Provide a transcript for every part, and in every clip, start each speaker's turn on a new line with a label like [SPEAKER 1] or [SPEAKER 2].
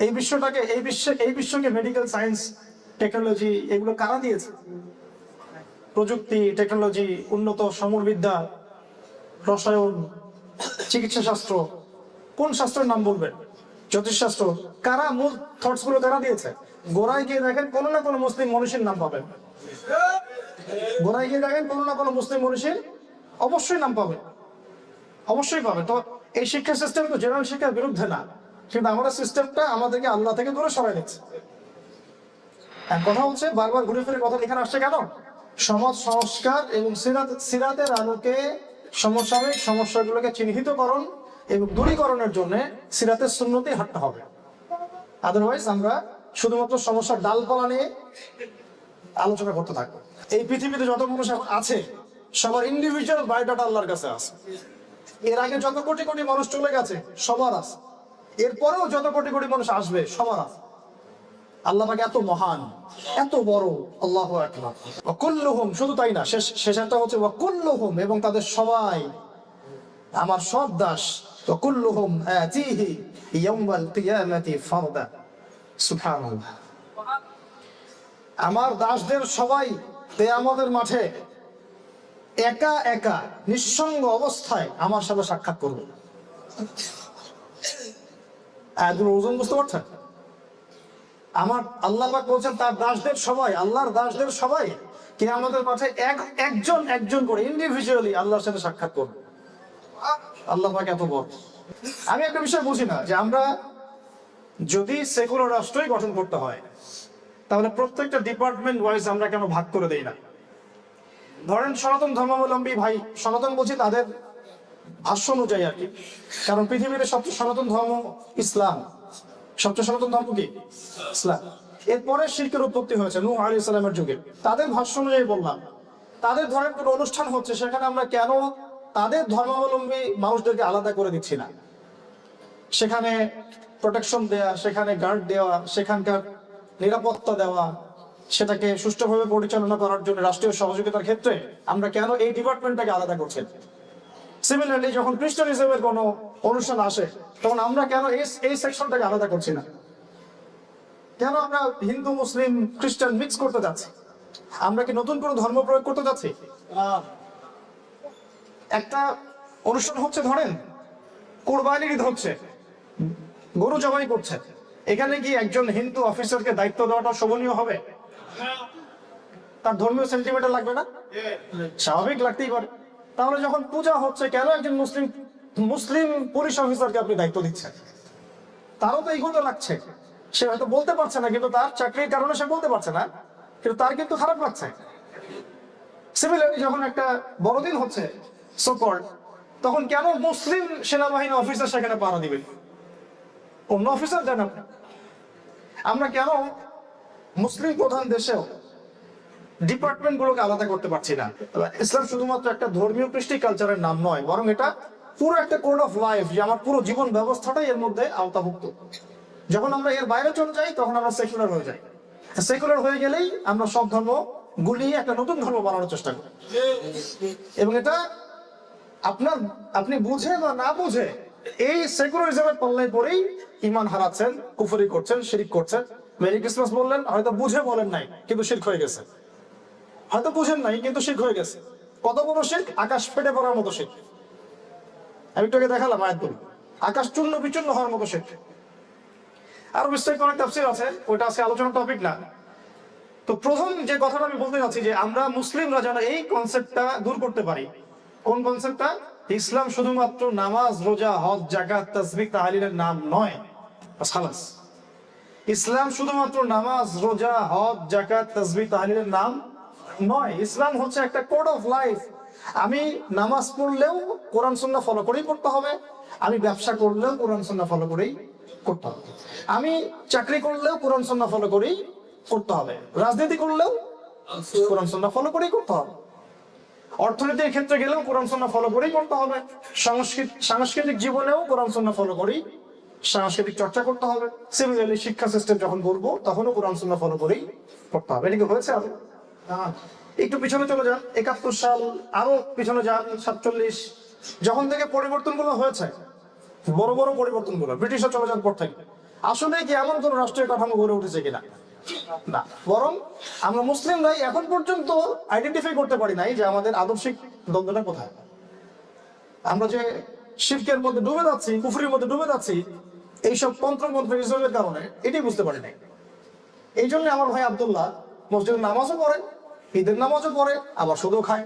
[SPEAKER 1] এই বিশ্বকে medical science, technology এগুলো কারা দিয়েছে? প্রযুক্তি, টেকনোলজি, উন্নত সমরবিদ্যা, রসায়ন, চিকিৎসা শাস্ত্র, কোন শাস্ত্রের নাম বলবেন? জ্যোতিষশাস্ত্র। কারা মূল থটস গুলো কারা দিয়েছে? গোড়ায় গিয়ে দেখেন কোনো না কোনো মুসলিম মনীষীর নাম পাবেন। গোড়ায় গিয়ে দেখেন কোনো না কোনো মুসলিম মনীষীর অবশ্যই নাম পাবেন, অবশ্যই পাবেন। তো এই শিক্ষা সিস্টেম তো জেনারেল শিক্ষার বিরুদ্ধে না, কিন্তু আমাদের সিস্টেমটা আমাদেরকে আল্লাহ থেকে দূরে সরাই দিচ্ছে। কথা হচ্ছে বারবার ঘুরে ফিরে কথা এখানে আসছে কেন? সমাজ সংস্কার এবং সিরাতের আলোকে সমসাময়িক সমস্যাগুলোকে চিহ্নিতকরণ এবং দূরীকরণের জন্য সিরাতের সুন্নতি হাঁটতে হবে। আদারওয়াইজ আমরা শুধুমাত্র সমস্যার ডালপালা নিয়ে আলোচনা করতে থাকবো। এই পৃথিবীতে যত মানুষ আছে সবার ইন্ডিভিজুয়াল বায়োডাটা আল্লাহর কাছে আছে। এর আগে যত কোটি কোটি মানুষ চলে গেছে সবার আছে, এরপরেও যত কোটি কোটি মানুষ আসবে সবার আছে। আল্লাহ পাক এত মহান, এত বড়। আল্লাহু আকবার। ওয়া কুল্লুহুম, শুধু তাই না, শেষেরটা হচ্ছে ওয়া কুল্লুহুম, এবং তাদের সবাই আমার সব দাস। ওয়া কুল্লুহুম আতিহি ইয়াউমাল কিয়ামাতি ফারদা। সুবহানাল্লাহ। আমার দাসদের সবাই কিয়ামতের মাঠে একা একা নিঃসঙ্গ অবস্থায় আমার সাথে সাক্ষাৎ করবে। এর ওজন বুঝতে পারছেন? আমার আল্লাহ পাক বলছেন তার দাসদের সবাই, আল্লাহর দাসদের সবাই কিয়ামতের মাঠে একজন একজন করে ইন্ডিভিজুয়ালি আল্লাহর সাথে সাক্ষাৎ করবে। আল্লাহ পাক এত বড়। আমি একটা বিষয় বুঝি না যে আমরা যদি সেকুলার রাষ্ট্রই গঠন করতে হয় তাহলে প্রত্যেকটা ডিপার্টমেন্ট ওয়াইজ আমরা কেন ভাগ করে দেই না? ধরেন সনাতন ধর্মাবলম্বী ভাই, সনাতন বলছি তাদের ভাষ্য অনুযায়ী আর কি, কারণ পৃথিবীতে সবচেয়ে সনাতন ধর্ম ইসলাম। সবচেয়ে সনাতন ধর্ম কি? ইসলাম। এরপরে শিরকের উৎপত্তি হয়েছে নূহ আলাইহিস সালামের যুগে। তাদের ভাষ্য অনুযায়ী বললাম, তাদের ধরেন কোনো অনুষ্ঠান হচ্ছে, সেখানে আমরা কেন তাদের ধর্মাবলম্বী মানুষদেরকে আলাদা করে দিচ্ছি না? সেখানে প্রোটেকশন দেওয়া, সেখানে গার্ড দেওয়া, সেখানকার নিরাপত্তা দেওয়া, সেটাকে সুষ্ঠুভাবে পরিচালনা করার জন্য রাষ্ট্রীয় সহযোগিতার ক্ষেত্রে আমরা কেন এই ডিপার্টমেন্টটাকে আলাদা করছি? সিমিলারলি যখন খ্রিস্টানিজমের কোনো অনুষ্ঠান আসে তখন আমরা কেন এই সেকশনটাকে আলাদা করছি না? কেন আমরা হিন্দু মুসলিম খ্রিস্টান মিক্স করতে যাচ্ছি? আমরা কি নতুন কোনো ধর্ম প্রয়োগ করতে যাচ্ছি? একটা অনুষ্ঠান হচ্ছে, ধরেন কোরবানির ঈদ হচ্ছে, গরু জবাই করছে, এখানে কি একজন হিন্দু অফিসারকে দায়িত্ব দেওয়াটা শোভনীয় হবে? তার ধর্মীয় সেন্টিমেন্ট লাগবে না? স্বাভাবিক লাগতেই পারে। তাহলে যখন পূজা হচ্ছে কেন একজন মুসলিম পুলিশ অফিসারকে আপনি দায়িত্ব দিচ্ছেন? তারও তো এইগুলো লাগছে। সে হয়তো বলতে পারছে না, কিন্তু তার চাকরির কারণে সে বলতে পারছে না, কিন্তু তার কিন্তু খারাপ লাগছে। সিমিলারলি যখন একটা বড়দিন হচ্ছে সোকল, তখন কেন মুসলিম সেনাবাহিনী অফিসার সেখানে পাহারা দিবে? অন্য অফিসার দেন আপনি। আমরা কেন মুসলিম প্রধান দেশেও ডিপার্টমেন্ট গুলোকে আলাদা করতে পারছি না? ইসলাম শুধুমাত্র একটা ধর্মীয় কৃষ্টি কালচারের নাম নয়, বরং এটা পুরো একটা কোড অফ লাইফ, যে আমার পুরো জীবন ব্যবস্থাটাই এর মধ্যে আওতাভুক্ত। যখন আমরা এর বাইরে চলে যাই তখন আমরা সেকুলার হয়ে যাই। সেকুলার হয়ে গেলেই আমরা সব ধর্ম গুলিয়ে একটা নতুন ধর্ম বানানোর চেষ্টা করি। এবং এটা আপনি বুঝে বা না বুঝে এই সেকুলারিজমের পাল্লায় পরেই ঈমান হারাচ্ছেন, কুফরি করছেন, শিরক করছেন। মেরি ক্রিসমাস বললেন, হয়তো বুঝে বলেন নাই কিন্তু শিরক হয়ে গেছে। হয়তো বুঝেন নাই কিন্তু শিরক হয়ে গেছে। কত বড় শিরক? আকাশ ফেটে পড়ার মতো শিরক। আমি একটু আগে দেখালাম আয়াতগুলো, আকাশ চূর্ণ বিচূর্ণ হওয়ার মতো শিরক। আরো বিস্তারিত অনেক তাফসীর আছে, ওইটা আজকে আলোচনার টপিক না। তো প্রথম যে কথাটা আমি বলতে চাচ্ছি যে আমরা মুসলিমরা যেন এই কনসেপ্টটা দূর করতে পারি। কোন কনসেপ্টটা? ইসলাম শুধুমাত্র নামাজ, রোজা, হজ, যাকাত, তাসবিহ, তাহলিলের নাম নয়। খালাস। ইসলাম শুধুমাত্র নামাজ, রোজা, হজ, যাকাত, তাসবিহ, তাহলিলের নাম নয়। ইসলাম হচ্ছে একটা কোড অফ লাইফ। আমি নামাজ পড়লেও কোরআন সুন্নাহ ফলো করেই পড়তে হবে, আমি ব্যবসা করলেও কোরআন সুন্নাহ ফলো করেই করতে হবে, আমি চাকরি করলেও কোরআন সুন্নাহ ফলো করেই করতে হবে, রাজনীতি করলেও কোরআন সুন্নাহ ফলো করেই করতে হবে, অর্থনীতির ক্ষেত্রে গেলেও কোরআন সুন্নাহ ফলো করেই করতে হবে, সাংস্কৃতিক জীবনেও কোরআন সুন্নাহ ফলো করেই সাংস্কৃতিক চর্চা করতে হবে। সিমিলারলি শিক্ষা সিস্টেম যখন করবো তখনও কোরআন সুন্নাহ ফলো করেই করতে হবে। এটা কি হয়েছে? আরো একটু পিছনে চলে যান, 71 সাল, আরো পিছনে যান 47, যখন থেকে পরিবর্তনগুলো হয়েছে, বড় বড় পরিবর্তনগুলো, ব্রিটিশরা চলে যাওয়ার পর থেকে আসলে কি এমন কোন রাষ্ট্রীয় কাঠামো গড়ে উঠেছে কিনা? না, বরং আমরা মুসলিমরাই এখন পর্যন্ত আইডেন্টিফাই করতে পারি নাই যে আমাদের আদর্শিক দ্বন্দ্বটা কোথায়। আমরা যে শিরকের মধ্যে ডুবে যাচ্ছি, কুফরির মধ্যে ডুবে যাচ্ছি, এইসব তন্ত্রমন্ত্র ইসলামের কারণে, এটাই বুঝতে পারি নাই। এই জন্য আমার ভাই আব্দুল্লাহ মসজিদের নামাজও পড়ে, ঈদের নামাজও পড়ে, আবার সুদও খায়,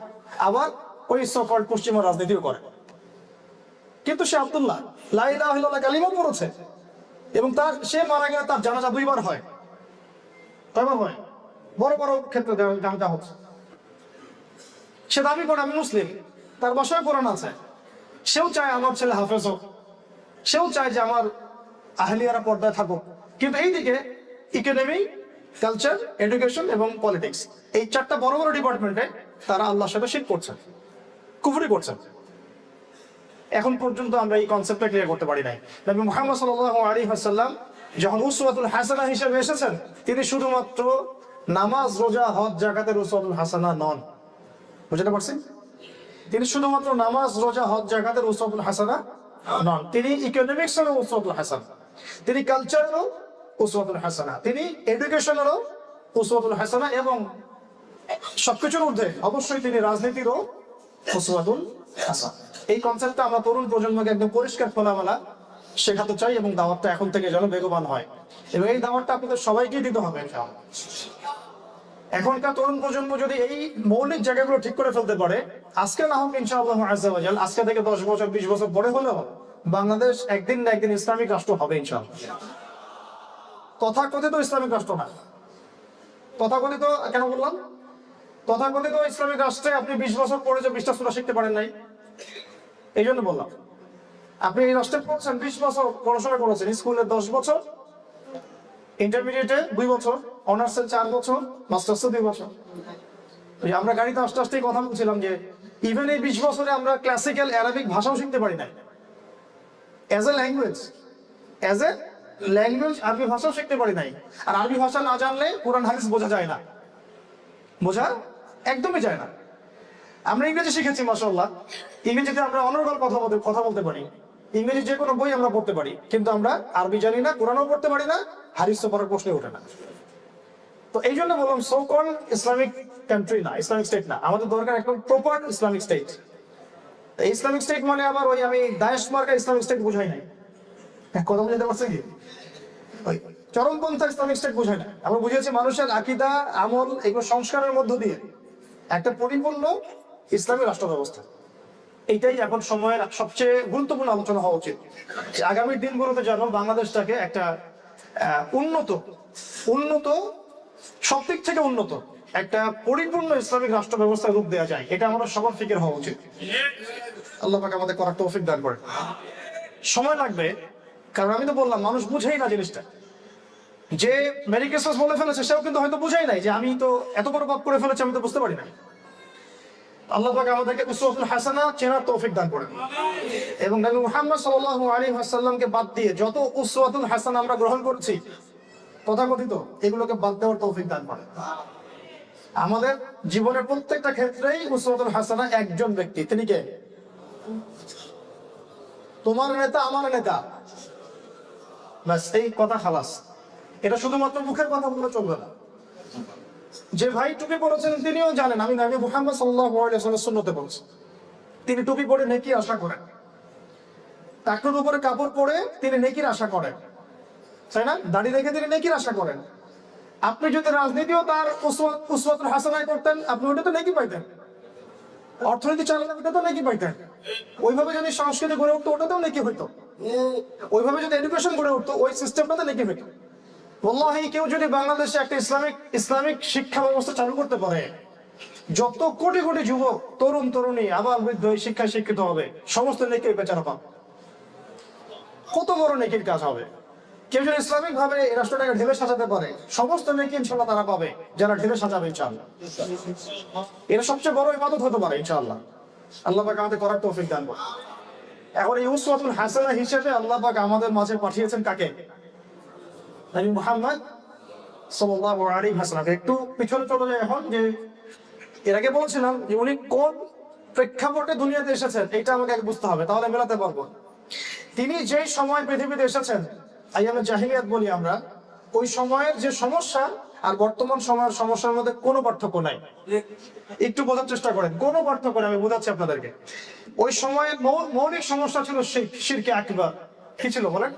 [SPEAKER 1] আবার ওই সফল পশ্চিমা রাজনীতিও করে। কিন্তু সে আব্দুল্লাহ লা ইলাহা ইল্লাল্লাহ কালিমা পড়েছে, এবং সে মারা গেলে তার জানাজা 2 বার হয়, কয়বার হয়? বড় বড় ক্ষেত্রে জানাজা হচ্ছে। সে দাবি করে আমি মুসলিম, তার বাসায় কোরআন আছে, সেও চায় আমার ছেলে হাফেজ হোক, সেও চায় যে আমার আহলিয়ারা পর্দায় থাকুক, কিন্তু এইদিকে ইকোনমি, কালচার, এডুকেশন এবং পলিটিক্স, এই 4টা বড় বড় ডিপার্টমেন্টে তারা আল্লাহর সাথে শিরক করছেন, কুফরি করছেন। এখন পর্যন্ত আমরা এই কনসেপ্টটা ক্লিয়ার করতে পারি নাই। নবী মুহাম্মদ সাল্লাল্লাহু আলাইহি ওয়াসাল্লাম যখন উসওয়াতুল হাসানা হিসেবে এসেছেন, তিনি শুধুমাত্র নামাজ, রোজা, হজ, যাকাতের উসওয়াতুল হাসানা নন। বুঝতে পারছেন? তিনি শুধুমাত্র নামাজ, রোজা, হজ, যাকাতের উসওয়াতুল হাসানা নন, তিনি ইকোনমিক্সেরও উসওয়াতুল হাসানা, তিনি কালচারেরও উসওয়াতুল হাসানা, তিনি এডুকেশনেরও উসওয়াতুল হাসানা, এবং সবকিছুর ঊর্ধ্বে অবশ্যই তিনি রাজনীতিরও উসওয়াতুল হাসানা। এই কনসেপ্টটা আমরা তরুণ প্রজন্মকে একদম পরিষ্কার খোলামেলা শেখাতে চাই, এবং দাওয়াতটা এখন থেকে যেন বেগবান হয়, এবং এই দাওয়াতটা আপনাদের সবাইকে দিতে হবে। এখনকার তরুণ প্রজন্ম যদি এই মৌলিক জায়গাগুলো ঠিক করে ফেলতে পারে, আজকে না হোক ইনশাআল্লাহ আযজা ওয়া জাল, আজকে থেকে 10 বছর 20 বছর পরে হলেও বাংলাদেশ একদিন না একদিন ইসলামিক রাষ্ট্র হবে ইনশাআল্লাহ। তথাকথিত ইসলামিক রাষ্ট্র না, তথাকথিত কেন বললাম? তথাকথিত ইসলামিক রাষ্ট্রে আপনি 20 বছর পরে যে 20টা সূরা শিখতে পারেন নাই, এই জন্য বললাম। আপনি এই রাষ্ট্রে পড়ছেন, 20 বছর পড়াশোনা করেছেন, স্কুলে 10 বছর, ইন্টারমিডিয়েটে 2 বছর, অনার্সে 4 বছর, মাস্টার্সে 2 বছর। আমরা গাড়িতে আস্তে আস্তে কথা বলছিলাম যে ইভেন এই 20 বছরে আমরা ক্লাসিক্যাল অ্যারাবিক ভাষাও শিখতে পারি নাই, অ্যাজ এ ল্যাঙ্গুয়েজ আরবি ভাষাও শিখতে পারি নাই। আর আরবি ভাষা না জানলে কোরআন হাদিস বোঝা যায় না, বোঝা একদমই যায় না। আমরা ইংরেজি শিখেছি মাশাআল্লাহ, ইংরেজিতে আমরা অনর্গল কথা বলতে পারি, ইংরেজি যে কোনো বই আমরা পড়তে পারি, কিন্তু আমরা আরবি জানি না, কোরআনও পড়তে পারি না, হাদিসও পড়ার প্রশ্নই ওঠে না। তো এই জন্য বললাম সো কল ইসলামিক কান্ট্রি না, ইসলামিক স্টেট না, আমাদের দরকার একদম proper Islamic state. Islamic state মানে আবার ওই আমি দায়েশ মার্কা ইসলামিক স্টেট বুঝাই নাই, কথা বুঝাতে পারছে কি? ওই চরমপন্থা ইসলামিক স্টেট বুঝাই না, আমরা বুঝিয়েছি মানুষের আকীদা, আমল, এগুলো সংস্কারের মধ্য দিয়ে একটা পরিপূর্ণ ইসলামী রাষ্ট্র ব্যবস্থা। এইটাই এখন সময়ের সবচেয়ে গুরুত্বপূর্ণ আলোচনা হওয়া উচিত। আগামী দিনগুলোতে যেন বাংলাদেশটাকে একটা উন্নত সব দিক থেকে উন্নত একটা পরিপূর্ণ ইসলামিক রাষ্ট্র ব্যবস্থায় রূপ দেওয়া যায়, এটা আমাদের সবার ফিকির হওয়া উচিত। আল্লাহ পাক আমাদের করার তৌফিক দান করেন। সময় লাগবে, কারণ আমি তো বললাম মানুষ বুঝেই না জিনিসটা। যে মেরি ক্রিসমাস বলে ফেলেছে সেও কিন্তু হয়তো বুঝাই নাই যে আমি তো এত বড় পাপ করে ফেলেছি, আমি তো বুঝতে পারি না। আল্লাহ পাক আমাদেরকে উসওয়াতুল হাসানা চেনার তৌফিক দান করেন, এবং নবী মুহাম্মদ সাল্লাল্লাহু আলাইহি ওয়াসাল্লামকে বাদ দিয়ে যত উসওয়াতুল হাসানা আমরা গ্রহণ করছি তথাকথিত, এগুলোকে বাদ দেওয়ার তৌফিক দান করেন। আমাদের জীবনের প্রত্যেকটা ক্ষেত্রেই উসওয়াতুল হাসানা একজন ব্যক্তি, তিনি কে? তোমার নেতা, আমার নেতা, বাস এই কথা খালাস। এটা শুধুমাত্র মুখের কথা বলে চলবে না। যে ভাই টুপি পরেছেন তিনিও জানেন আমি নবী মুহাম্মদ সাল্লাল্লাহু আলাইহি ওয়াসাল্লামের সুন্নতে পড়ছি, তিনি টুপি পরে নেকি আশা করেন, টাকনুর উপরে কাপড় পরে তিনি নেকির আশা করেন, তাই না? দাড়ি রেখে তিনি নেকির আশা করেন। আপনি যদি রাজনীতিও তার উসওয়াতুল হাসানায় করতেন, আপনি ওটা তো নেকি পাইতেন। অর্থনীতি চালানো ওটা তো নেকি পাইতেন। ওইভাবে যদি সংস্কৃতি গড়ে উঠতো ওটাতেও নেকি হইতো। ওইভাবে যদি এডুকেশন গড়ে উঠতো ওই সিস্টেমটাতে নেকি হইতো। ওয়াল্লাহি কেউ যদি বাংলাদেশে একটা ইসলামিক শিক্ষা ব্যবস্থা চালু করতে পারে, যত কোটি কোটি যুবক, তরুণ তরুণী, আবার বৃদ্ধ এই শিক্ষায় শিক্ষিত হবে, সমস্ত নেকি বেচারা পাবে। কত বড় নেকির কাজ হবে। কেউ যদি ইসলামিক ভাবে এই রাষ্ট্রটাকে ঢেলে সাজাতে পারে, সমস্ত নেকি ইনশাআল্লাহ তারা পাবে যারা ঢেলে সাজাবে ইনশাআল্লাহ। এটা সবচেয়ে বড় ইবাদত হতে পারে ইনশাআল্লাহ। আল্লাহ পাক আমাদের করার তৌফিক দান করুন। এখন এই উসওয়াতুল হাসানা হিসেবে আল্লাহ পাক আমাদের মাঝে পাঠিয়েছেন কাকে? নবী মুহাম্মদ সাল্লাল্লাহু আলাইহি ওয়াসাল্লাম। একটু পিছনে চলে যায় এখন, যে এর আগে বলছিলাম যে উনি কোন প্রেক্ষাপটে দুনিয়াতে এসেছেন এটা আমাকে বুঝতে হবে, তাহলে মেলাতে পারবো। তিনি যেই সময় পৃথিবীতে এসেছেন আইয়ামে জাহিলিয়াত বলি আমরা, ওই সময়ের যে সমস্যা আর বর্তমান সময়ের সমস্যার মধ্যে কোনো পার্থক্য নাই। একটু বোঝার চেষ্টা করেন, কোনো পার্থক্য নেই, আমি বোঝাচ্ছি আপনাদেরকে। ওই সময়ের মৌলিক সমস্যা ছিল শিরকে আকবার। কি ছিল বলেন?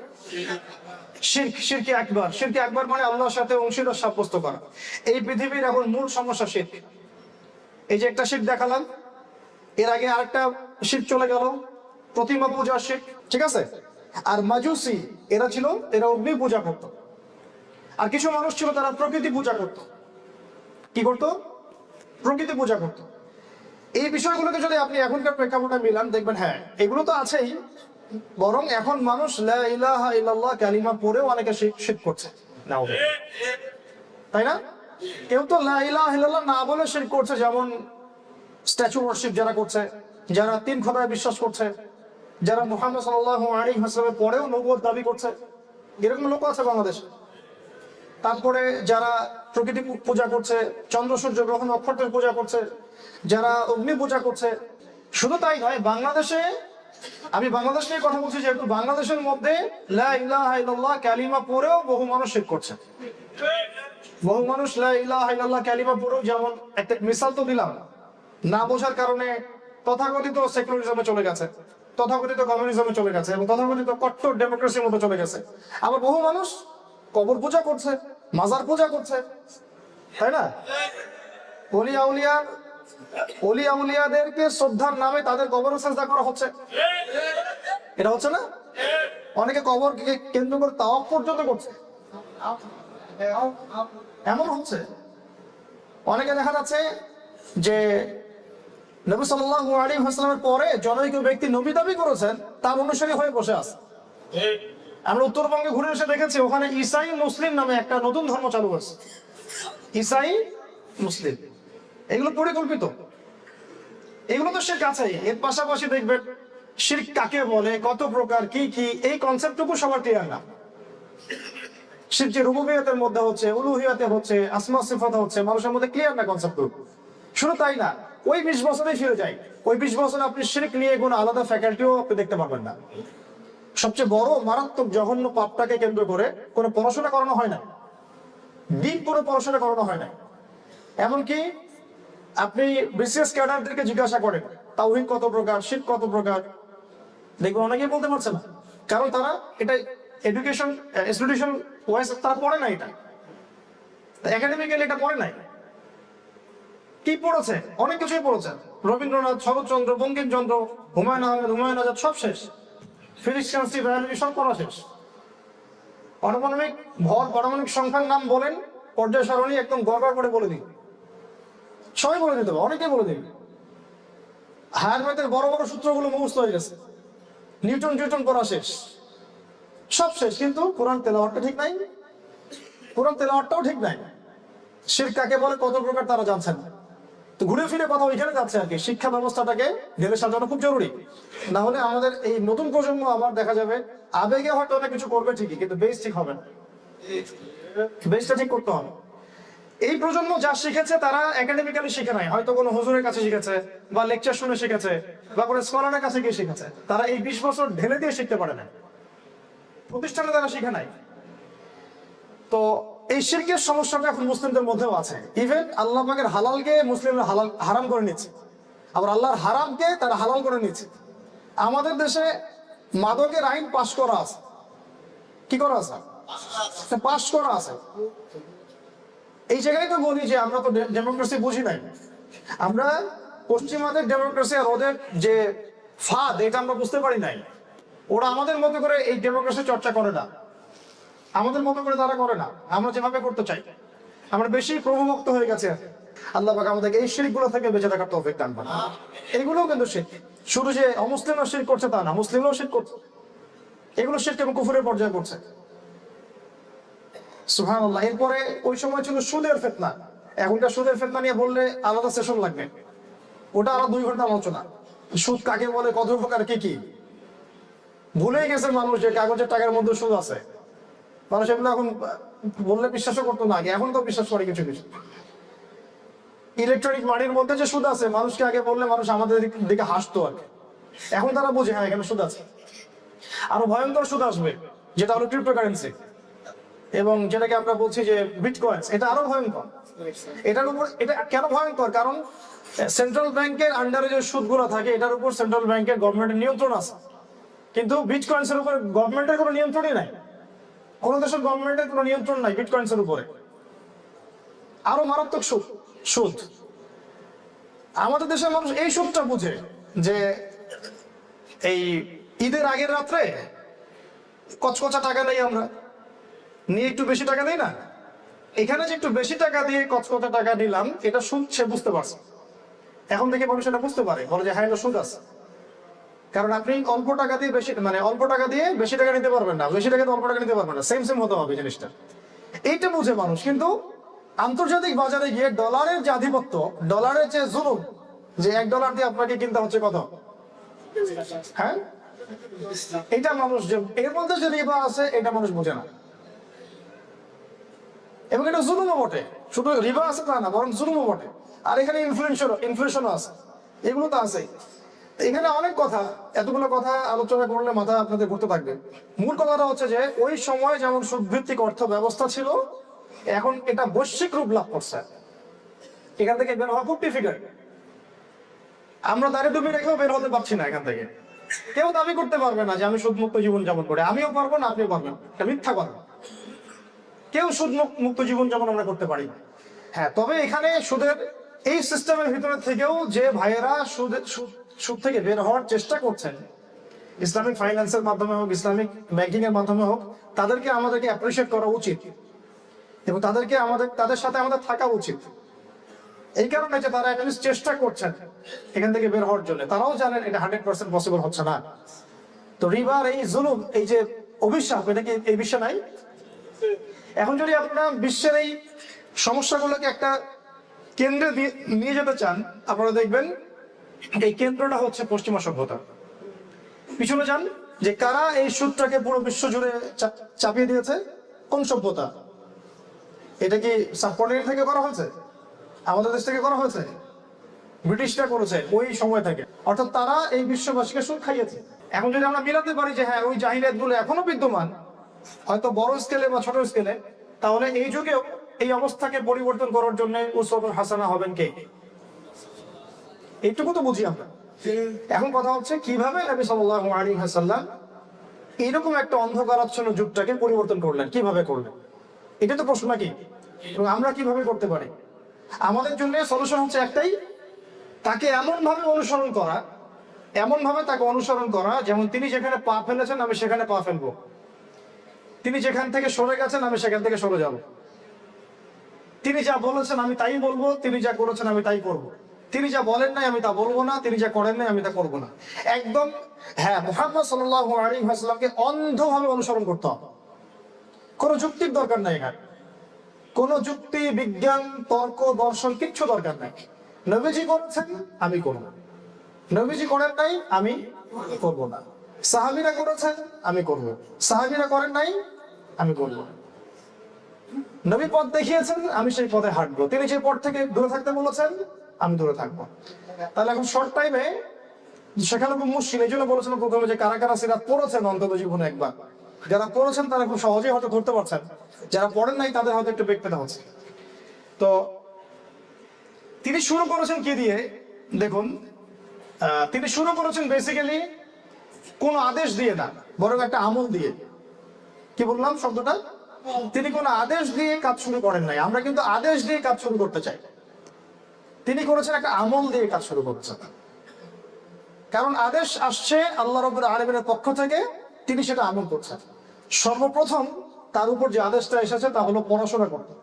[SPEAKER 1] শিরকে আকবার। শিরকে আকবার মানে আল্লাহর সাথে অংশীদার সাব্যস্ত করা। এই পৃথিবীর এখন মূল সমস্যা শিরক। এই যে একটা শিরক দেখালাম, এর আগে আরেকটা শিরক চলে গেল, প্রতিমা পূজা শিরক, ঠিক আছে? আর মাজুসি এরা ছিল, এরা অগ্নি পূজা করত। আর কিছু মানুষ ছিল তারা প্রকৃতি পূজা করত। কি করত? প্রকৃতি পূজা করত। এই বিষয়গুলোকে যদি আপনি এখনকার প্রেক্ষাপটে মিলান, দেখবেন হ্যাঁ এগুলো তো আছেই, বরং এখন মানুষ লা ইলাহা ইল্লাল্লাহ কালিমা পড়েও অনেকে শিরক করছে, তাই না? কেউ তো লা ইলাহা ইল্লাল্লাহ না বলে শিরক করছে, যেমন স্ট্যাচু ওয়ার্শিপ যারা করছে, যারা তিন খোদায় বিশ্বাস করছে, যারা মুহাম্মদ সাল্লাল্লাহু আলাইহি ওয়াসাল্লামের পরেও নবুয়ত দাবি করছে, এরকম লোক আছে বাংলাদেশে। তারপরে যারা প্রকৃতি পূজা করছে, চন্দ্র সূর্য গ্রহ নক্ষত্রের পূজা করছে, যারা অগ্নি পূজা করছে। শুধু তাই নয়, বাংলাদেশে, আমি বাংলাদেশ নিয়ে কথা বলছি যেহেতু, বাংলাদেশের মধ্যে লা ইলাহা ইল্লাল্লাহ কালিমা পড়েও বহু মানুষ শিরক করছে। বহু মানুষ লা ইলাহা ইল্লাল্লাহ কালিমা পড়েও, যেমন একটা মিসাল তো দিলাম, না বোঝার কারণে তথাকথিত সেকুলারিজমে চলে গেছে, তথাকথিত কমিউনিজমে চলে গেছে, এবং তথাকথিত কট্টর ডেমোক্রেসির মতো চলে গেছে। আবার বহু মানুষ কবর পূজা করছে, মাজার পূজা করছে, তাই না? অলি আউলিয়াদেরকে শ্রদ্ধার নামে তাদের কবর সাজদা করা হচ্ছে, এটা হচ্ছে না? অনেকে কবরকে কেন্দ্র করে তাওয়াফ পর্যন্ত করছে, এমন হচ্ছে। অনেকে দেখা যাচ্ছে যে নবী সাল্লাল্লাহু আলাইহি ওয়াসাল্লামের পরে জনৈক ব্যক্তি নবী দাবি করেছেন, তার অনুসারী হয়ে বসে আছে। আমরা উত্তরবঙ্গে ঘুরে এসে দেখেছি, ওখানে ইসাই মুসলিম নামে একটা নতুন ধর্ম চালু হয়েছে, ইসাই মুসলিম। এগুলো পরিকল্পিত, এগুলো তো শিরক আছেই। এর পাশাপাশি দেখবেন শিরক কাকে বলে, কত প্রকার, কি কি, এই কনসেপ্টটুকু সবার ক্লিয়ার না। শিরক যে রুবুবিয়তের মধ্যে হচ্ছে, উলুহিয়াতে হচ্ছে, আসমা সিফাতে হচ্ছে, মানুষের মধ্যে ক্লিয়ার না কনসেপ্টটুকু। শুধু তাই না, ওই 20 বছরেই ফিরে যায়, ওই 20 বছরে আপনি শিরক নিয়ে কোনো আলাদা ফ্যাকাল্টিও আপনি দেখতে পারবেন না। সবচেয়ে বড় মারাত্মক জঘন্য পাপটাকে কেন্দ্র করে কোনো পড়াশোনা করানো হয় না, দিন কোনো পড়াশোনা করানো হয় না। এমনকি আপনি বিসিএস ক্যাডারদেরকে জিজ্ঞাসা করেন তাওহীদ কত প্রকার, শিরক কত প্রকার, দেখবেন অনেকেই বলতে পারছে না, কারণ তারা এটা এডুকেশন ইনস্টিটিউশন ওয়াইজ তারা পড়ে না, এটা একাডেমিক্যালি এটা পড়ে নাই। কি পড়েছে? অনেক কিছুই পড়েছে, রবীন্দ্রনাথ, শরৎচন্দ্র, বঙ্কিমচন্দ্র, হুমায়ুন আহমেদ, হুমায়ুন আজাদ, সব শেষ। ফিজিক্স, কেমিস্ট্রি, বায়োলজি সব পড়া শেষ। পারমাণবিক ভর, পারমাণবিক সংখ্যার নাম বলেন, পর্যায় সারণী একদম গড়গড় করে বলে দিই, সবাই বলে দিতে হবে, অনেকেই বলে দিবে। হায়ার ম্যাথের বড় বড় সূত্রগুলো মুখস্থ হয়ে গেছে, নিউটন পড়া শেষ, সব শেষ, কিন্তু কোরআন তেলাওয়াতটা ঠিক নাই, কোরআন তেলাওয়াতটাও ঠিক নাই। শিরক কাকে বলে, কত প্রকার তারা জানছেন না। তো ঘুরে ফিরে কথা ওইখানে যাচ্ছে আর কি, শিক্ষা ব্যবস্থাটাকে ঢেলে সাজানো খুব জরুরি। না হলে আমাদের এই নতুন প্রজন্ম আবার দেখা যাবে আবেগে হয়তো অনেক কিছু করবে ঠিকই, কিন্তু বেস ঠিক হবে না, বেসটা ঠিক করতে হবে। এই প্রজন্ম যা শিখেছে তারা একাডেমিক্যালি শিখে নাই, হয়তো কোনো হুজুরের কাছে শিখেছে, বা লেকচার শুনে শিখেছে, বা কোনো স্কলারের কাছে গিয়ে শিখেছে। তারা এই 20 বছর ঢেলে দিয়ে শিখতে পারে না, প্রতিষ্ঠানে তারা শিখে নাই। তো এই শিরকের সমস্যাটা এখন মুসলিমদের মধ্যেও আছে। ইভেন আল্লাহ পাকের হালালকে মুসলিমরা হারাম করে নিচ্ছে, আবার আল্লাহর হারামকে তারা হালাল করে নিচ্ছে। আমাদের দেশে মাদকের আইন পাশ করা আছে, কি করা আছে? পাশ করা আছে। এই জায়গায় তো বলি যে আমরা তো ডেমোক্রেসি বুঝি নাই, আমরা পশ্চিমাদের ডেমোক্রেসি আর ওদের যে ফাঁদ, এটা আমরা বুঝতে পারি নাই। ওরা আমাদের মতো করে এই ডেমোক্রেসি চর্চা করে না, আমাদের মতো করে তারা করে না, আমরা যেভাবে করতে চাই। আমরা বেশি প্রভুভক্ত হয়ে গেছে। আল্লাহ পাক আমাদেরকে এই শিরকগুলো থেকে বেঁচে থাকার তৌফিক দান করেন। এগুলোও কিন্তু শিরক, শুধু যে অমুসলিমরা শিরক করছে তা না, মুসলিমরাও শিরক করছে। এগুলো শিরক এবং কুফরের পর্যায়ে করছে। সুবহানাল্লাহ। এরপরে ওই সময় ছিল সুদের ফিতনা। এখনকার সুদের ফিতনা নিয়ে বললে আলাদা সেশন লাগবে, ওটা আরো 2 ঘন্টা আলোচনা। সুদ কাকে বলে, কত প্রকার, কি কি, ভুলেই গেছে মানুষ যে কাগজের টাকার মধ্যে সুদ আছে। মানুষ এগুলো এখন বললে বিশ্বাসও করতো না আগে, এখন তো বিশ্বাস করে কিছু কিছু। ইলেকট্রনিক মানির মধ্যে যে সুদ আছে, মানুষকে আগে বললে মানুষ আমাদের দিকে হাসতো আর কি। এখন তারা বোঝে হ্যাঁ এখানে সুদ আছে। আরো ভয়ঙ্কর সুদ আসবে, যেটা হলো ক্রিপ্টোকারেন্সি, এবং যেটাকে আমরা বলছি যে বিটকয়েন্স, এটা আরো ভয়ঙ্কর। এটার উপর এটা কেন ভয়ঙ্কর? কারণ সেন্ট্রাল ব্যাংকের আন্ডারে যে সুদগুলো থাকে এটার উপর সেন্ট্রাল ব্যাংকের গভর্নমেন্টের নিয়ন্ত্রণ আছে, কিন্তু বিটকয়েন্সের উপর গভর্নমেন্টের কোনো নিয়ন্ত্রণই নাই। কোন দেশের গভর্নমেন্টের কোনো নিয়ন্ত্রণ নাই বিটকয়েন্সের উপরে। আরো মারাত্মক সুদ সুদ আমাদের দেশের মানুষ এই সুদটা বুঝে যে এই ঈদের আগের রাত্রে কচকচা টাকা নেই, আমরা নিয়ে একটু বেশি টাকা দেই না, এখানে যে একটু বেশি টাকা দিয়ে কচকচা টাকা নিলাম এটা সুদ, সে বুঝতে পারছে। এখন থেকে মানুষ এটা বুঝতে পারে, বলে যে হ্যাঁ এটা সুদ আছে। কারণ আপনি অল্প টাকা দিয়ে বেশি, মানে অল্প টাকা দিয়ে বেশি টাকা নিতে পারবেন না, বেশি টাকা দিয়ে অল্প টাকা নিতে পারবেন না, সেম সেম হতে হবে জিনিসটা। এইটা বুঝে মানুষ। কিন্তু আন্তর্জাতিক বাজারে গিয়ে ডলারের যে আধিপত্য, ডলারের যে জুলুম, যে $1 দিয়ে আপনাকে কিনতে হচ্ছে কত, হ্যাঁ, এটা মানুষ, যে এর মধ্যে যে রিবা আছে এটা মানুষ বোঝে না। এবং এটা জুলুমও বটে, শুধু রিবা আছে তা না, বরং জুলুমও বটে। আর এখানে ইনফ্লেশনও আছে, এগুলো তো আছে। এখানে অনেক কথা, এতগুলো কথা আলোচনা করলে মাথা আপনাদের ঘুরতে থাকবে। মূল কথাটা হচ্ছে যে ওই সময় যেমন সুদভিত্তিক অর্থ ব্যবস্থা ছিল, এখন এটা বৈশ্বিক রূপ লাভ করছে। এখান থেকে বের হওয়া খুব ডিফিকাল্ট। আমরা দাঁড়িয়ে ডুবি রেখেও বের হতে পারছি না এখান থেকে। কেউ দাবি করতে পারবে না যে আমি সুদমুক্ত জীবন যাপন করি, আমিও পারবো না, আপনিও পারবেন, এটা মিথ্যা কথা। কেউ সুদ মুক্ত জীবন যেমন আমরা করতে পারি। হ্যাঁ, তবে এখানে সুদের এই সিস্টেমের ভিতরে থেকেও যে ভাইয়েরা সুদ থেকে বের হওয়ার চেষ্টা করছেন, ইসলামিক ফাইন্যান্সের মাধ্যমে হোক, ইসলামিক ব্যাংকিং এর মাধ্যমে হোক, তাদেরকে আমাদেরকে অ্যাপ্রিসিয়েট করা উচিত এবং তাদের সাথে আমাদের থাকা উচিত। এই কারণে যে তারা অ্যাটলিস্ট চেষ্টা করছেন এখান থেকে বের হওয়ার জন্য। তারাও জানেন এটা 100% পসিবল হচ্ছে না। তো রিবার এই জুলুম, এই যে অভিশাপ, এটা কি এই বিশ্বে নাই? এখন যদি আপনারা বিশ্বের এই সমস্যাগুলোকে একটা কেন্দ্রে নিয়ে যেতে চান, আপনারা দেখবেন এই কেন্দ্রটা হচ্ছে পশ্চিমা সভ্যতা। পিছনে যান যে কারা এই সুদটাকে পুরো বিশ্ব জুড়ে চাপিয়ে দিয়েছে, কোন সভ্যতা? এটা কি সাবকন্টিনেন্ট থেকে করা হয়েছে? আমাদের দেশ থেকে করা হয়েছে? ব্রিটিশরা করেছে ওই সময় থেকে। অর্থাৎ তারা এই বিশ্ববাসীকে সুদ খাইয়েছে। এখন যদি আমরা মিলাতে পারি যে হ্যাঁ ওই জাহিলিয়াত গুলো এখনো বিদ্যমান, হয়তো বড় স্কেলে বা ছোট স্কেলে, তাহলে এই যুগেও এই অবস্থাকে পরিবর্তন করার জন্য উসওয়াতুল হাসানা হবেন কে? এইটুকু তো বুঝি আমরা। এখন কথা হচ্ছে কিভাবে নবী সাল্লাল্লাহু আলাইহি ওয়াসাল্লাম এরকম একটা অন্ধকারাচ্ছন্ন যুগটাকে পরিবর্তন করলেন, কিভাবে করলেন? এটা তো প্রশ্ন নাকি? এবং আমরা কিভাবে করতে পারি? আমাদের জন্য সলিউশন হচ্ছে একটাই, তাকে এমন ভাবে তাকে অনুসরণ করা যেমন তিনি যেখানে পা ফেলেছেন আমি সেখানে পা ফেলবো, তিনি যেখান থেকে সরে গেছেন আমি সেখান থেকে সরে যাব, তিনি যা বলেছেন আমি তাই বলবো, তিনি যা করেছেন আমি তাই করব, তিনি যা বলেন নাই আমি তা বলবো না, তিনি যা করেন নাই আমি তা করবো না। একদম হ্যাঁ, মুহাম্মদ সাল্লাল্লাহু আলাইহি ওয়াসাল্লামকে অন্ধভাবে অনুসরণ করতে হবে। কোনো যুক্তির দরকার নাই এখানে, কোনো যুক্তি, বিজ্ঞান, তর্ক, দর্শন কিচ্ছু দরকার নাই। নবীজি করেছেন আমি করব, নবীজি করেন নাই আমি করব না, সাহাবীরা করেছেন আমি করব, সাহাবীরা করেন নাই আমি করব। নবী পথ দেখিয়েছেন আমি সেই পথে হাঁটবো, তিনি যে পথ থেকে দূরে থাকতে বলেছেন আমি দূরে থাকবো। তাহলে এখন শর্ট টাইমে সেখানে খুব মুশকিল। এই জন্য বলেছেন প্রথমে যে কারা কারা সিরাত পড়েছেন অন্তত জীবনে একবার। যারা পড়েছেন তারা খুব সহজেই হয়তো ধরতে পারছেন, যারা পড়েন নাই তাদের হয়তো একটু বেগ পেতে হচ্ছে। তো তিনি শুরু করেছেন কি দিয়ে দেখুন, তিনি শুরু করেছেন বেসিক্যালি কোন আদেশ দিয়ে না, বরং একটা আমল দিয়ে। কি বললাম শব্দটা? তিনি কোন আদেশ দিয়ে কাজ শুরু করেন নাই। আমরা কিন্তু আদেশ দিয়ে কাজ শুরু করতে চাই, তিনি করেছেন একটা আমল দিয়ে কাজ শুরু করছেন। কারণ আদেশ আসছে আল্লাহ রাব্বুল আলামিনের পক্ষ থেকে, তিনি সেটা আমল করছেন। সর্বপ্রথম তার উপর যে আদেশটা এসেছে তা হলো পড়াশোনা করতে,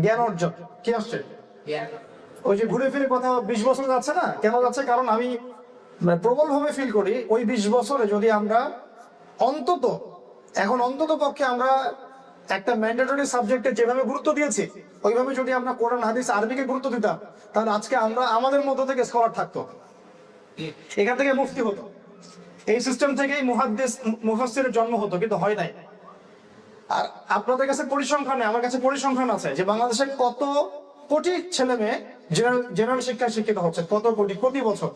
[SPEAKER 1] জ্ঞান অর্জন। কি আসছে? ওই যে ঘুরে ফিরে কথা 20 বছর যাচ্ছে না, কেন যাচ্ছে? কারণ আমি প্রবল ভাবে ফিল করি ওই 20 বছরে যদি আমরা অন্তত পক্ষে আমরা একটা ম্যান্ডেটরি সাবজেক্টে যেভাবে গুরুত্ব দিয়েছি ওইভাবে যদি আমরা কোরআন হাদিস আরবিকে গুরুত্ব দিতাম, তাহলে আজকে আমরা আমাদের মধ্য থেকে স্কলার থাকতো, এখান থেকে মুফতি হতো, এই সিস্টেম থেকেই মুহাদ্দিস মুফাসসিরের জন্ম হতো, কিন্তু হয় নাই। আর আপনাদের কাছে পরিসংখ্যান নেই, আমার কাছে পরিসংখ্যান আছে যে বাংলাদেশে কত কোটি ছেলে মেয়ে জেনারেল শিক্ষায় শিক্ষিত হচ্ছে, কত কোটি প্রতি বছর।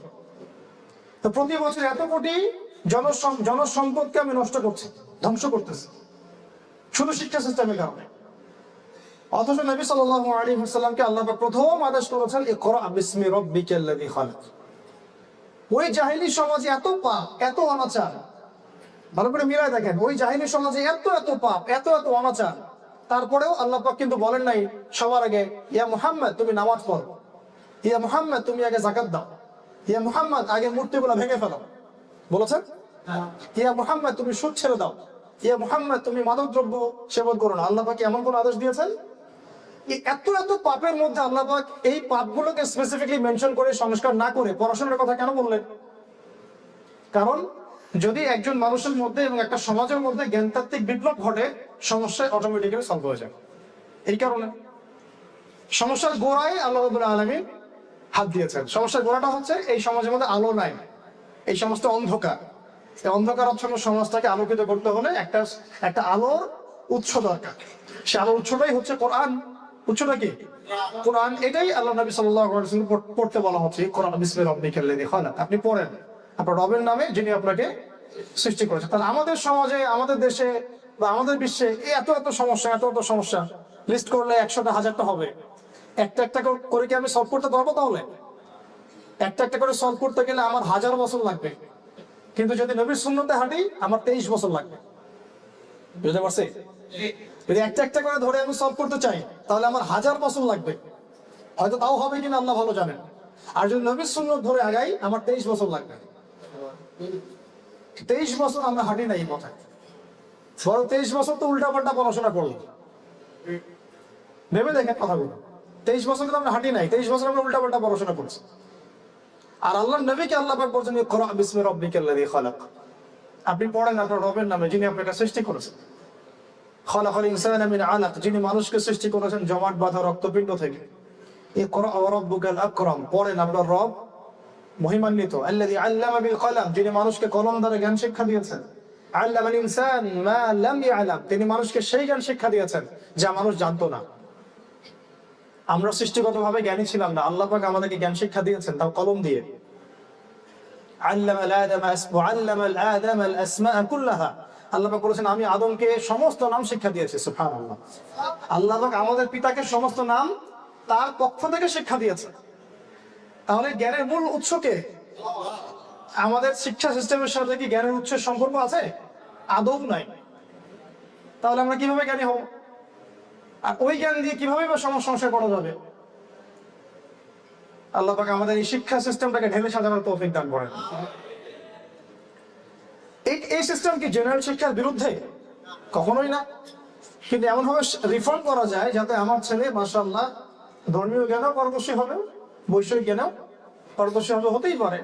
[SPEAKER 1] তো প্রতি বছর এত কোটি জনসম্পদকে আমি নষ্ট করছি। ধ্বংস করতেছে শুধু শিক্ষা সিস্টেমের কারণে। অথচ নবী সাল্লাল্লাহু আলাইহি ওয়াসাল্লামকে আল্লাহ পাক প্রথম আদেশ করেছেন ইকরা বিসমি রাব্বিকাল্লাযী খালাক। ওই জাহিলি সমাজে এত পাপ, এত অনাচার, ভালো করে মিলাই দেখেন, ওই জাহিলি সমাজে এত এত পাপ, এত এত অনাচার, তারপরেও আল্লাহ পাক কিন্তু বলেন নাই সবার আগে ইয়া মুহাম্মদ তুমি নামাজ পড়ো, ইয়া মুহাম্মদ তুমি আগে যাকাত দাও, ইয়া মুহাম্মদ আগে মূর্তিগুলো ভেঙে ফেলো। বলেছেন? ইয়া মুহাম্মদ তুমি সুদ ছেড়ে দাও, ইয়া মুহাম্মদ তুমি মাদক দ্রব্য সেবন করো না। আল্লাহ পাক এমন কোন আদেশ দিয়েছেন? এত এত পাপের মধ্যে আল্লাহ পাক এই পাপগুলোকে স্পেসিফিকলি মেনশন করে সংস্কার না করে পড়াশোনার কথা কেন বললেন? কারণ যদি একজন মানুষের মধ্যে এবং একটা সমাজের মধ্যে জ্ঞানতাত্ত্বিক বিপ্লব ঘটে, সমস্যা অটোমেটিক্যালি সলভ হয়ে যায়। এই কারণে সমস্যার গোড়ায় আল্লাহ রাব্বুল আলামিন হাত দিয়েছেন। সমস্যার গোড়াটা হচ্ছে এই সমাজের মধ্যে আলো নাই, এই সমাজটা অন্ধকার। এই অন্ধকারাচ্ছন্ন সমাজটাকে আলোকিত করতে হলে একটা আলোর উৎস দরকার। সে আলোর উৎসটাই হচ্ছে কোরআন। উৎসটা কি? কোরআন। এটাই আল্লাহ নবী সাল্লাল্লাহু আলাইহি ওয়াসাল্লাম পড়তে বলা হচ্ছে, কোরআন বিসমি রাব্বিকাল্লাযী খালাক। আপনি পড়েন আপনার রবের নামে যিনি আপনাকে সৃষ্টি করেছেন। তাহলে আমাদের সমাজে, আমাদের দেশে বা আমাদের বিশ্বে এই এত এত সমস্যা, এত এত সমস্যা লিস্ট করলে 100টা 1000টা হবে। একটা একটা করে কি আমি সলভ করতে পারবো? তাহলে একটা একটা করে সলভ করতে গেলে আমার 1000 বছর লাগবে, কিন্তু যদি নবীর সুন্নতে হাঁটি আমার 23 বছর লাগবে। বুঝতে পারছি? যদি একটা একটা করে ধরে আমি সলভ করতে চাই তাহলে আমার 1000 বছর লাগবে, হয়তো তাও হবে কিনা আল্লাহ ভালো জানেন। আর যদি নবীর সুন্নত ধরে আগাই আমার 23 বছর লাগবে। 23 বছর আমরা হাঁটি না এই পথে, বড় 23 বছর তো উল্টা পাল্টা পড়াশোনা করলাম। ভেবে দেখেন কথাগুলো, 23 বছর কিন্তু আমরা হাঁটি নাই, 23 বছর আমরা উল্টা পাল্টা পড়াশোনা করছি। আর আল্লাহ নবীকে আল্লাহ পাক বলেছেন ইকরা বিসমি রাব্বিকাল্লাযী খালাক। আপনি পড়েন আপনার রবের নামে যিনি আপনাকে সৃষ্টি করেছেন। খালাকাল ইনসানা মিন আলাক, যিনি মানুষকে সৃষ্টি করেছেন জমাট বাঁধা রক্তপিণ্ড থেকে। ইকরা ওয়া রাব্বুকাল আকরাম, পড়েন আপনার রব মহিমান্বিত। আল্লাযী আল্লামা বিল কলম, যিনি মানুষকে কলম দ্বারা জ্ঞান শিক্ষা দিয়েছেন। আল্লামাল ইনসান মা লাম ইয়ালাম, তিনি মানুষকে সেই জ্ঞান শিক্ষা দিয়েছেন যা মানুষ জানতো না। আমরা সৃষ্টিগতভাবে জ্ঞানী ছিলাম না, আল্লাহ পাক আমাদেরকে জ্ঞান শিক্ষা দিয়েছেন তাও কলম দিয়ে। আল্লামাল আদমাল আসমাআ কুল্লাহা, আল্লাহ পাক বলেছেন আমি আদমকে সমস্ত নাম শিক্ষা দিয়েছি। সুবহানাল্লাহ। আল্লাহ পাক আমাদের পিতাকে সমস্ত নাম তার পক্ষ থেকে শিক্ষা দিয়েছে। তাহলে জ্ঞানের মূল উৎস কে? আমাদের শিক্ষা সিস্টেমের সাথে কি জ্ঞানের উৎসের সম্পর্ক আছে? আদৌ নাই। তাহলে আমরা কিভাবে জ্ঞানী হব? আর ওই জ্ঞান দিয়ে কিভাবে বা সংস্কার করা যাবে? আল্লাহ পাক আমাদের এই শিক্ষা সিস্টেমটাকে ঢেলে সাজানোর তৌফিক দান করেন। এই সিস্টেম কি জেনারেল শিক্ষার বিরুদ্ধে? কখনোই না। কিন্তু এমন ভাবে রিফর্ম করা যায় যাতে আমার ছেলে মাশাআল্লাহ ধর্মীয় জ্ঞানও পারদর্শী হবে, বৈষয়িক জ্ঞানও পারদর্শী হবে, হতেই পারে।